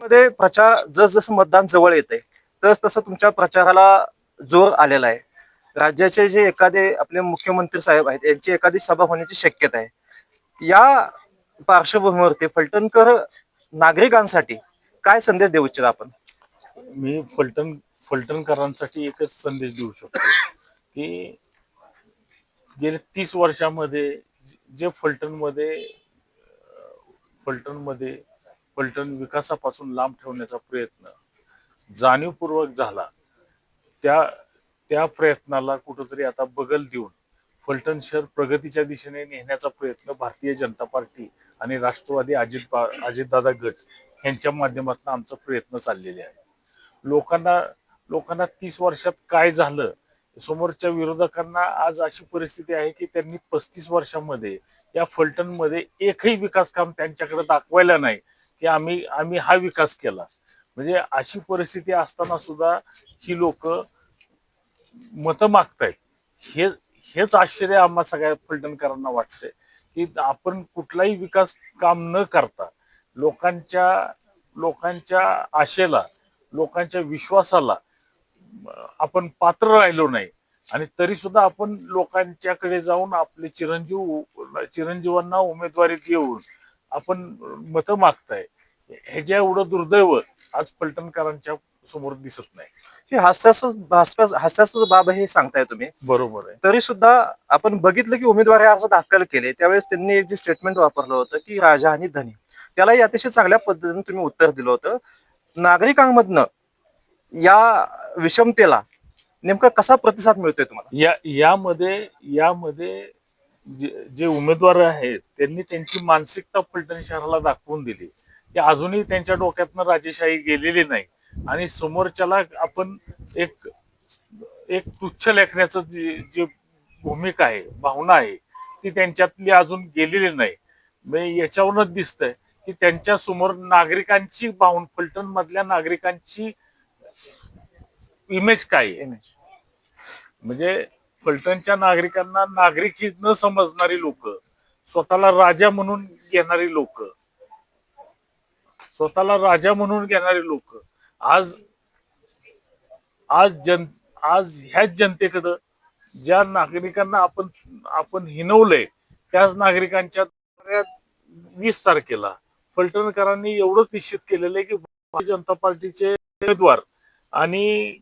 मध्ये प्रचार जसं मतदान जवळ येते तसं तुमच्या प्रचाराला जोर आलेला आहे. राज्याचे जे एखादे आपले मुख्यमंत्री साहेब आहेत यांची एखादी सभा होण्याची शक्यता आहे. या पार्श्वभूमीवरती फलटणकर नागरिकांसाठी काय संदेश देऊ इच्छिता आपण? मी फलटणकरांसाठी एकच संदेश देऊ शकतो की गेल्या 30 वर्षामध्ये जे फलटणमध्ये फलटण विकासापासून लांब ठेवण्याचा प्रयत्न जाणीवपूर्वक झाला, त्या त्या प्रयत्नाला कुठेतरी आता बगल देऊन फलटण शहर प्रगतीच्या दिशेने नेण्याचा प्रयत्न भारतीय जनता पार्टी आणि राष्ट्रवादी अजितदादा गट यांच्या माध्यमातून आमचा प्रयत्न चाललेले आहे. लोकांना लोकांना 30 वर्षात काय झालं, समोरच्या विरोधकांना आज अशी परिस्थिती आहे की त्यांनी 35 वर्षामध्ये या फलटणमध्ये एकही विकास काम त्यांच्याकडे दाखवायला नाही की आम्ही आम्ही हा विकास केला. म्हणजे अशी परिस्थिती असताना सुद्धा ही लोक मतं मागतायत. हे हेच आश्चर्य आम्हा सगळ्या फलटणकरांना वाटतंय की आपण कुठलाही विकास काम न करता लोकांच्या लोकांच्या आशेला, लोकांच्या विश्वासाला आपण पात्र राहिलो नाही आणि तरी सुद्धा आपण लोकांच्याकडे जाऊन आपले चिरंजीवांना उमेदवारी देऊन आपण मतं मागताय. ह्याच्या एवढं दुर्दैव आज फलटणकरांच्या समोर दिसत नाही. हे हास्यास्पद बाब हे सांगताय तुम्ही, बरोबर आहे. तरी सुद्धा आपण बघितलं की उमेदवारी अर्ज दाखल केले त्यावेळेस त्यांनी एक जे स्टेटमेंट वापरलं होतं की राजा आणि धनी, त्यालाही अतिशय चांगल्या पद्धतीने तुम्ही उत्तर दिलं होतं. नागरिकांमधनं या विषमतेला नेमका कसा प्रतिसाद मिळतोय तुम्हाला? यामध्ये जे उमेदवार आहेत त्यांनी त्यांची मानसिकता फलटण शहराला दाखवून दिली की अजूनही त्यांच्या डोक्यातनं राजेशाही गेलेली नाही आणि समोरच्याला आपण एक एक तुच्छ लेखण्याचं जे भूमिका आहे, भावना आहे, ती त्यांच्यातली अजून गेलेली नाही. म्हणजे याच्यावरूनच दिसतंय की त्यांच्या समोर नागरिकांची भावना, फलटण मधल्या नागरिकांची इमेज काय आहे. म्हणजे फलटणच्या नागरिकांना नागरिक ही न समजणारी लोक, स्वतःला राजा म्हणून घेणारी लोक, आज आज ह्याच जनतेकडं ज्या नागरिकांना आपण हिनवलंय त्याच नागरिकांच्या 20 तारखेला फलटणकरांनी एवढं निश्चित केलेलं आहे की भारतीय जनता पार्टीचे उमेदवार आणि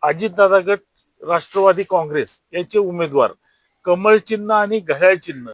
अजितदादा गट राष्ट्रवादी काँग्रेस यांचे उमेदवार कमळ चिन्ह आणि घड्याळ चिन्ह